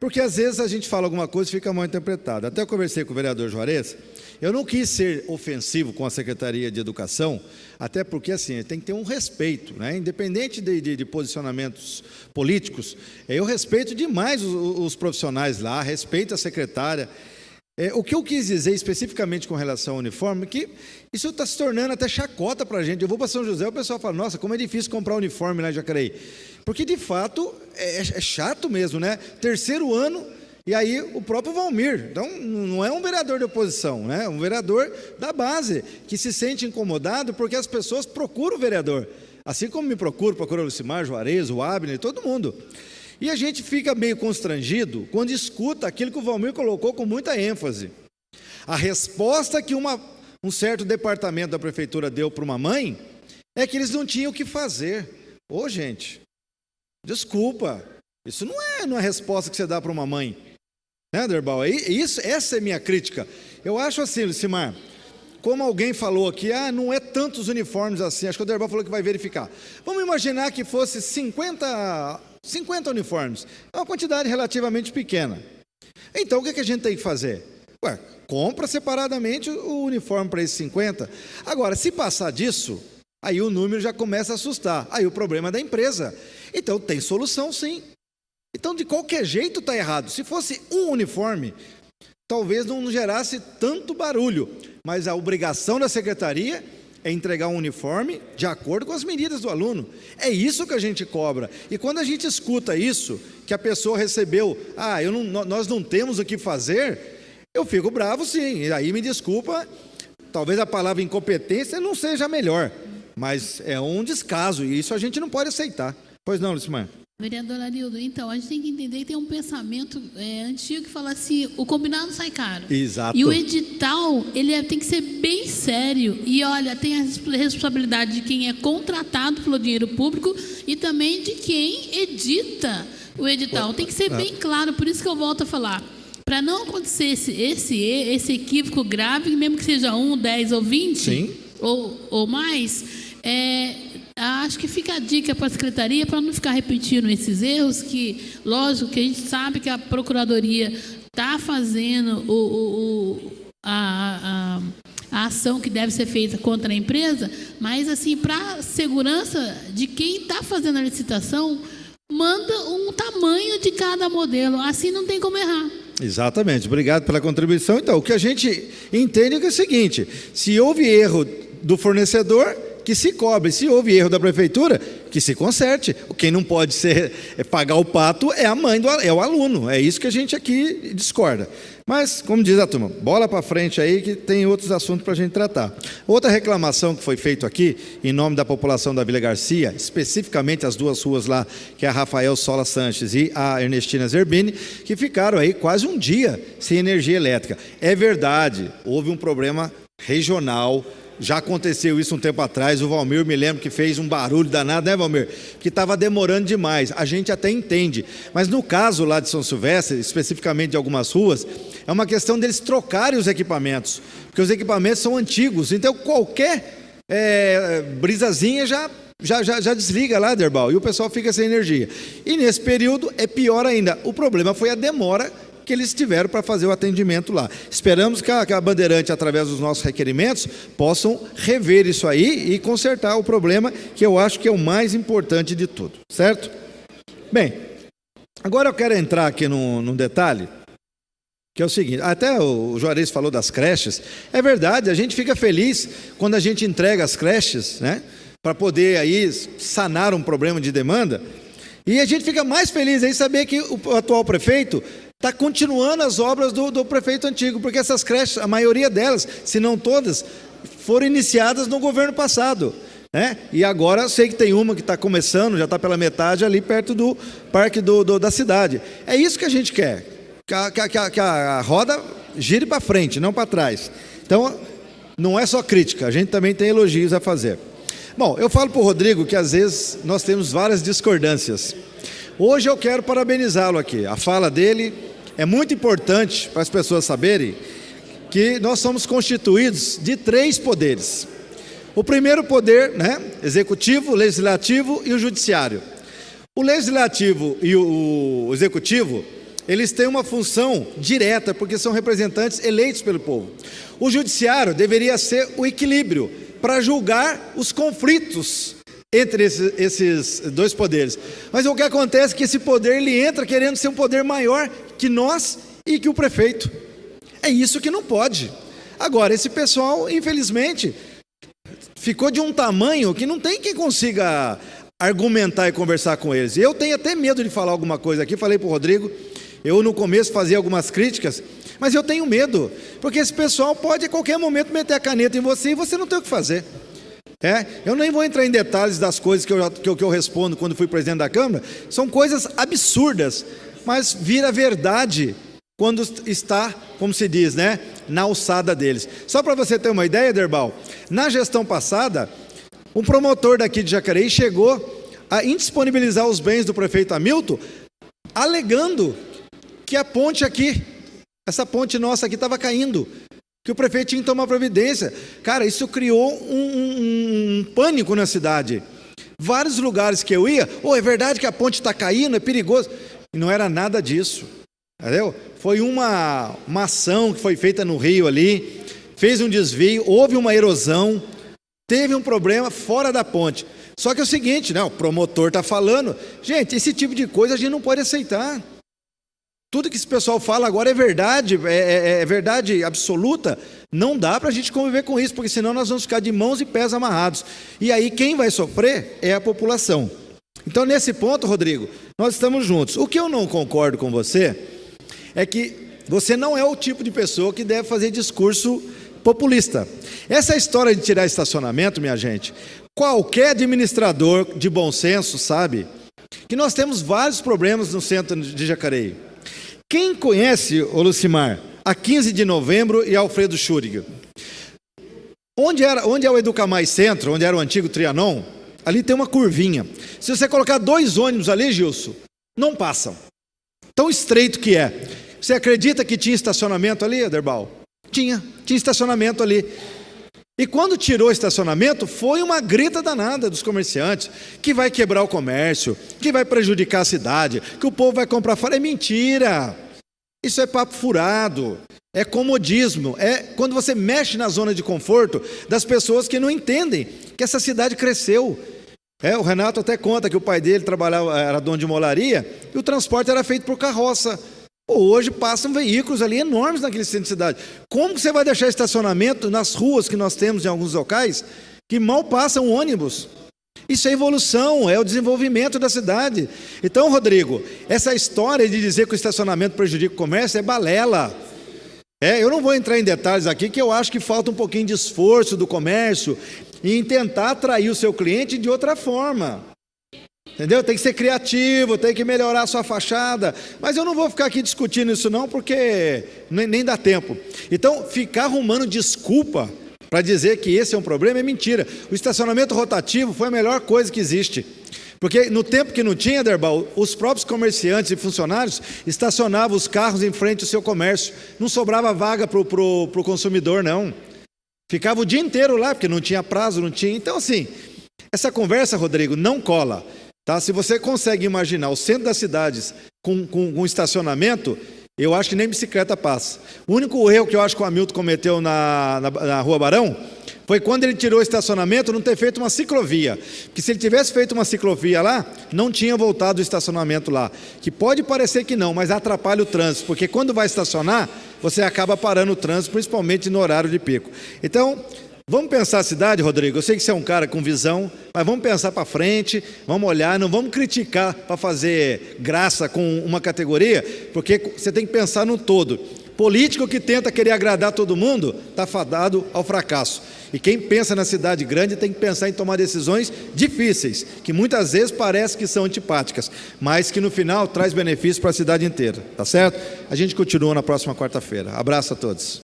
Porque às vezes a gente fala alguma coisa e fica mal interpretado. Até eu conversei com o vereador Juarez, eu não quis ser ofensivo com a Secretaria de Educação, até porque assim, tem que ter um respeito, né? Independente de posicionamentos políticos, eu respeito demais os profissionais lá, respeito a secretária. O que eu quis dizer especificamente com relação ao uniforme, que isso está se tornando até chacota para a gente. Eu vou para São José, o pessoal fala, nossa, como é difícil comprar uniforme lá em Jacareí. Porque, de fato, é chato mesmo, né? Terceiro ano, e aí o próprio Valmir. Então, não é um vereador de oposição, né? É um vereador da base, que se sente incomodado porque as pessoas procuram o vereador. Assim como me procura o Lucimar, Juarez, o Abner, todo mundo. E a gente fica meio constrangido quando escuta aquilo que o Valmir colocou com muita ênfase. A resposta que um certo departamento da prefeitura deu para uma mãe é que eles não tinham o que fazer. Ô, gente, desculpa, isso não é uma resposta que você dá para uma mãe, né, Derbal? Essa é a minha crítica. Eu acho assim, Lucimar, como alguém falou aqui, não é tantos uniformes assim, acho que o Derbal falou que vai verificar. Vamos imaginar que fosse 50 uniformes, é uma quantidade relativamente pequena. Então, o que a gente tem que fazer? Compra separadamente o uniforme para esses 50. Agora, se passar disso, aí o número já começa a assustar. Aí o problema é da empresa. Então, tem solução sim. Então, de qualquer jeito está errado. Se fosse um uniforme, talvez não gerasse tanto barulho, mas a obrigação da secretaria é entregar um uniforme de acordo com as medidas do aluno. É isso que a gente cobra. E quando a gente escuta isso, que a pessoa recebeu, nós não temos o que fazer, eu fico bravo sim. E aí me desculpa, talvez a palavra incompetência não seja a melhor, mas é um descaso e isso a gente não pode aceitar. Pois não, Lucimar? Vereador Arildo, então, a gente tem que entender que tem um pensamento antigo que fala assim, o combinado sai caro. Exato. E o edital, tem que ser bem sério. E, olha, tem a responsabilidade de quem é contratado pelo dinheiro público e também de quem edita o edital. Tem que ser bem claro, por isso que eu volto a falar. Para não acontecer esse equívoco grave, mesmo que seja 1, 10 ou 20, sim, ou mais, acho que fica a dica para a Secretaria, para não ficar repetindo esses erros, que, lógico, que a gente sabe que a Procuradoria está fazendo a ação que deve ser feita contra a empresa, mas, assim, para a segurança de quem está fazendo a licitação, manda um tamanho de cada modelo, assim não tem como errar. Exatamente, obrigado pela contribuição. Então, o que a gente entende é o seguinte, se houve erro do fornecedor, que se cobre. Se houve erro da prefeitura, que se conserte. Quem não pode pagar o pato é a mãe, é o aluno. É isso que a gente aqui discorda. Mas, como diz a turma, bola para frente aí que tem outros assuntos para a gente tratar. Outra reclamação que foi feita aqui, em nome da população da Vila Garcia, especificamente as duas ruas lá, que é a Rafael Sola Sanches e a Ernestina Zerbini, que ficaram aí quase um dia sem energia elétrica. É verdade, houve um problema regional. Já aconteceu isso um tempo atrás, o Valmir, me lembro que fez um barulho danado, né, Valmir? Que estava demorando demais, a gente até entende. Mas no caso lá de São Silvestre, especificamente de algumas ruas, é uma questão deles trocarem os equipamentos, porque os equipamentos são antigos, então qualquer brisazinha já desliga lá, Derbal, e o pessoal fica sem energia. E nesse período é pior ainda, o problema foi a demora que eles tiveram para fazer o atendimento lá. Esperamos que a Bandeirante, através dos nossos requerimentos, possam rever isso aí e consertar o problema, que eu acho que é o mais importante de tudo, certo? Bem, agora eu quero entrar aqui num detalhe, que é o seguinte, até o Juarez falou das creches, é verdade, a gente fica feliz quando a gente entrega as creches, né, para poder aí sanar um problema de demanda, e a gente fica mais feliz em saber que o atual prefeito está continuando as obras do prefeito antigo, porque essas creches, a maioria delas, se não todas, foram iniciadas no governo passado, né? E agora eu sei que tem uma que está começando, já está pela metade ali perto do parque da cidade. É isso que a gente quer, que a roda gire para frente, não para trás. Então, não é só crítica, a gente também tem elogios a fazer. Bom, eu falo para o Rodrigo que às vezes nós temos várias discordâncias. Hoje eu quero parabenizá-lo aqui. A fala dele é muito importante para as pessoas saberem que nós somos constituídos de 3 poderes. O primeiro poder, né, executivo, legislativo e o judiciário. O legislativo e o executivo, eles têm uma função direta, porque são representantes eleitos pelo povo. O judiciário deveria ser o equilíbrio para julgar os conflitos entre esses dois poderes. Mas o que acontece é que esse poder ele entra querendo ser um poder maior que nós e que o prefeito. É isso que não pode. Agora, esse pessoal, infelizmente, ficou de um tamanho que não tem quem consiga argumentar e conversar com eles. Eu tenho até medo de falar alguma coisa aqui, falei para o Rodrigo, eu no começo fazia algumas críticas, mas eu tenho medo, porque esse pessoal pode a qualquer momento meter a caneta em você e você não tem o que fazer. Eu nem vou entrar em detalhes das coisas que eu respondo quando fui presidente da Câmara, são coisas absurdas, mas vira verdade quando está, como se diz, na alçada deles. Só para você ter uma ideia, Derbal, na gestão passada, um promotor daqui de Jacareí chegou a indisponibilizar os bens do prefeito Hamilton, alegando que a ponte aqui, essa ponte nossa aqui estava caindo, que o prefeito tinha que tomar providência. Cara, isso criou um pânico na cidade. Vários lugares que eu ia, é verdade que a ponte está caindo, é perigoso. E não era nada disso, entendeu? Foi uma ação que foi feita no Rio ali, fez um desvio, houve uma erosão, teve um problema fora da ponte. Só que é o seguinte, o promotor está falando, gente, esse tipo de coisa a gente não pode aceitar. Tudo que esse pessoal fala agora é verdade, é verdade absoluta. Não dá para a gente conviver com isso, porque senão nós vamos ficar de mãos e pés amarrados. E aí quem vai sofrer é a população. Então, nesse ponto, Rodrigo, nós estamos juntos. O que eu não concordo com você é que você não é o tipo de pessoa que deve fazer discurso populista. Essa história de tirar estacionamento, minha gente, qualquer administrador de bom senso sabe que nós temos vários problemas no centro de Jacareí. Quem conhece, ô Lucimar, a 15 de novembro e Alfredo Schuriga? Onde é o Educamais Centro, onde era o antigo Trianon, ali tem uma curvinha. Se você colocar 2 ônibus ali, Gilson, não passam. Tão estreito que é. Você acredita que tinha estacionamento ali, Aderbal? Tinha estacionamento ali. E quando tirou o estacionamento, foi uma grita danada dos comerciantes, que vai quebrar o comércio, que vai prejudicar a cidade, que o povo vai comprar fora. É mentira, isso é papo furado, é comodismo, é quando você mexe na zona de conforto das pessoas que não entendem que essa cidade cresceu. O Renato até conta que o pai dele trabalhava, era dono de molaria, e o transporte era feito por carroça. Hoje passam veículos ali enormes naquele centro de cidade. Como que você vai deixar estacionamento nas ruas que nós temos em alguns locais, que mal passam ônibus? Isso é evolução, é o desenvolvimento da cidade. Então, Rodrigo, essa história de dizer que o estacionamento prejudica o comércio é balela. Eu não vou entrar em detalhes aqui, que eu acho que falta um pouquinho de esforço do comércio em tentar atrair o seu cliente de outra forma. Entendeu? Tem que ser criativo, tem que melhorar a sua fachada, mas eu não vou ficar aqui discutindo isso não, porque nem dá tempo. Então, ficar arrumando desculpa para dizer que esse é um problema é mentira. O estacionamento rotativo foi a melhor coisa que existe, porque no tempo que não tinha, Derbal, os próprios comerciantes e funcionários estacionavam os carros em frente ao seu comércio, não sobrava vaga para o consumidor não, ficava o dia inteiro lá, porque não tinha prazo, não tinha. Então assim, essa conversa, Rodrigo, não cola. Se você consegue imaginar o centro das cidades com estacionamento, eu acho que nem bicicleta passa. O único erro que eu acho que o Hamilton cometeu na Rua Barão foi quando ele tirou o estacionamento, não ter feito uma ciclovia. Porque se ele tivesse feito uma ciclovia lá, não tinha voltado o estacionamento lá. Que pode parecer que não, mas atrapalha o trânsito, porque quando vai estacionar, você acaba parando o trânsito, principalmente no horário de pico. Então, vamos pensar a cidade, Rodrigo? Eu sei que você é um cara com visão, mas vamos pensar para frente, vamos olhar, não vamos criticar para fazer graça com uma categoria, porque você tem que pensar no todo. Político que tenta querer agradar todo mundo está fadado ao fracasso. E quem pensa na cidade grande tem que pensar em tomar decisões difíceis, que muitas vezes parece que são antipáticas, mas que no final traz benefício para a cidade inteira, tá certo? A gente continua na próxima quarta-feira. Abraço a todos.